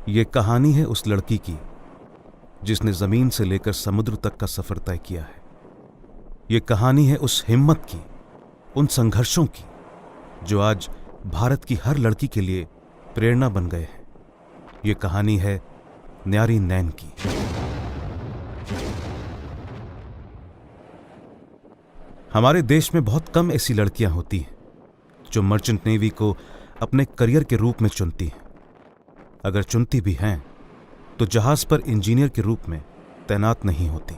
ये कहानी है उस लड़की की जिसने जमीन से लेकर समुद्र तक का सफर तय किया है। ये कहानी है उस हिम्मत की, उन संघर्षों की जो आज भारत की हर लड़की के लिए प्रेरणा बन गए हैं। ये कहानी है न्यारी नैन की। हमारे देश में बहुत कम ऐसी लड़कियां होती हैं जो मर्चेंट नेवी को अपने करियर के रूप में चुनती हैं। अगर चुनती भी हैं तो जहाज पर इंजीनियर के रूप में तैनात नहीं होती।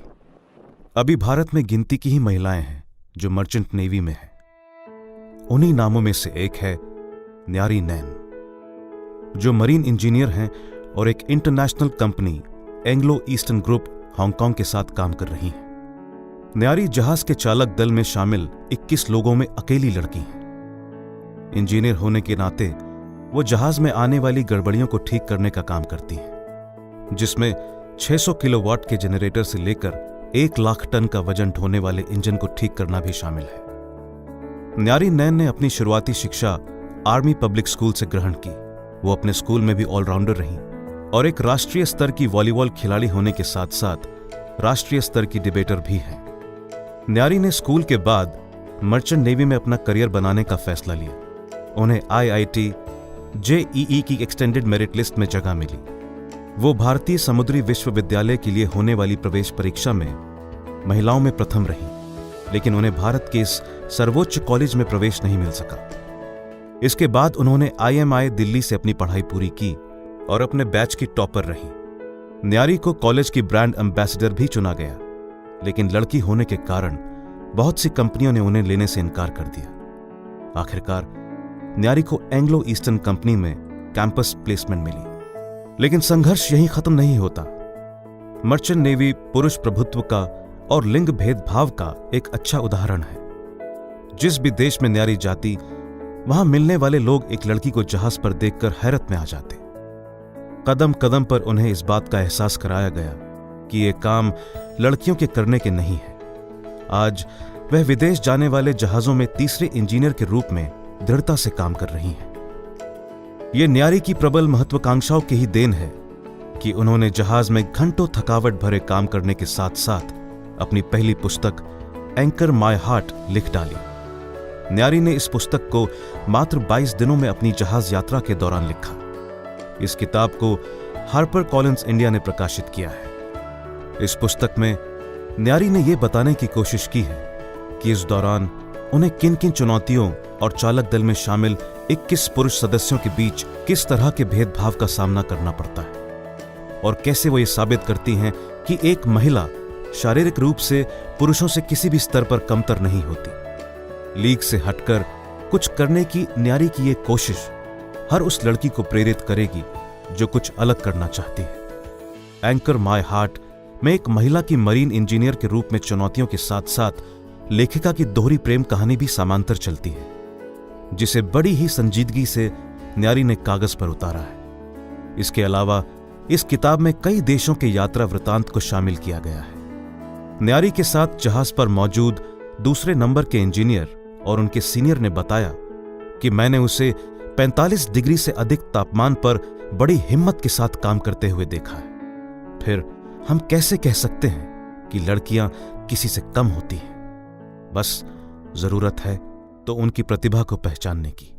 अभी भारत में गिनती की ही महिलाएं हैं जो मर्चेंट नेवी में हैं। उन्हीं नामों में से एक है न्यारी नैन, जो मरीन इंजीनियर हैं और एक international company Anglo eastern group Hong Kong के साथ काम कर रही हैं। न्यारी जहाज के चालक दल में शामिल 21 लोगों में अकेली लड़की हैं। इंजीनियर होने के नाते वो जहाज में आने वाली गड़बड़ियों को ठीक करने का काम करती हैं, जिसमें 600 किलोवाट के जनरेटर से लेकर 1 लाख टन का वजन ढोने वाले इंजन को ठीक करना भी शामिल है। न्यारी नैन ने अपनी शुरुआती शिक्षा आर्मी पब्लिक स्कूल से ग्रहण की। वो अपने स्कूल में भी ऑलराउंडर रही और एक राष्ट्रीय स्तर की वॉलीबॉल खिलाड़ी होने के साथ साथ राष्ट्रीय स्तर की डिबेटर भी है। न्यारी ने स्कूल के बाद मर्चेंट नेवी में अपना करियर बनाने का फैसला लिया। उन्हें IIT JEE की एक्सटेंडेड मेरिट लिस्ट में जगह मिली। वो भारतीय समुद्री विश्वविद्यालय के लिए होने वाली प्रवेश परीक्षा में महिलाओं में प्रथम रही, लेकिन उन्हें भारत के इस सर्वोच्च कॉलेज में प्रवेश नहीं मिल सका। इसके बाद उन्होंने IMI दिल्ली से अपनी पढ़ाई पूरी की और अपने बैच की टॉपर रही। न्यारी को कॉलेज की ब्रांड एम्बेसडर भी चुना गया, लेकिन लड़की होने के कारण बहुत सी कंपनियों ने उन्हें लेने से इनकार कर दिया। आखिरकार न्यारी को एंग्लो ईस्टर्न कंपनी में कैंपस प्लेसमेंट मिली। लेकिन संघर्ष यहीं खत्म नहीं होता। मर्चेंट नेवी पुरुष प्रभुत्व का और लिंग भेदभाव का एक अच्छा उदाहरण है। जिस भी देश में न्यारी जाती, वहां मिलने वाले लोग एक लड़की को जहाज पर देखकर हैरत में आ जाते। कदम कदम पर उन्हें इस बात का एहसास कराया गया कि यह काम लड़कियों के करने के नहीं है। आज वह विदेश जाने वाले जहाजों में तीसरे इंजीनियर के रूप में दृढ़ता से काम कर रही हैं। यह न्यारी की प्रबल महत्वाकांक्षाओं की ही देन है कि उन्होंने जहाज में घंटों थकावट भरे काम करने के साथ साथ अपनी पहली पुस्तक एंकर माय हार्ट लिख डाली। न्यारी ने इस पुस्तक को मात्र 22 दिनों में अपनी जहाज यात्रा के दौरान लिखा। इस किताब को हार्पर कॉलिंस इंडिया ने प्रकाशित किया है। इस पुस्तक में न्यारी ने यह बताने की कोशिश की है कि इस दौरान उन्हें किन किन चुनौतियों और चालक दल में शामिल 21 पुरुष सदस्यों के बीच किस तरह के भेदभाव का सामना करना पड़ता है और कैसे वो ये साबित करती हैं कि एक महिला शारीरिक रूप से पुरुषों से किसी भी स्तर पर कमतर नहीं होती। लीग से हटकर कुछ करने की न्यारी की ये कोशिश हर उस लड़की को प्रेरित करेगी जो कुछ अलग करना चाहती है। एंकर माय हार्ट में एक महिला की मरीन इंजीनियर के रूप में चुनौतियों के साथ साथ लेखिका की दोहरी प्रेम कहानी भी समांतर चलती है, जिसे बड़ी ही संजीदगी से न्यारी ने कागज पर उतारा है। इसके अलावा इस किताब में कई देशों के यात्रा वृतांत को शामिल किया गया है। न्यारी के साथ जहाज पर मौजूद दूसरे नंबर के इंजीनियर और उनके सीनियर ने बताया कि मैंने उसे 45 डिग्री से अधिक तापमान पर बड़ी हिम्मत के साथ काम करते हुए देखा है। फिर हम कैसे कह सकते हैं कि लड़कियां किसी से कम होती हैं? बस जरूरत है तो उनकी प्रतिभा को पहचानने की।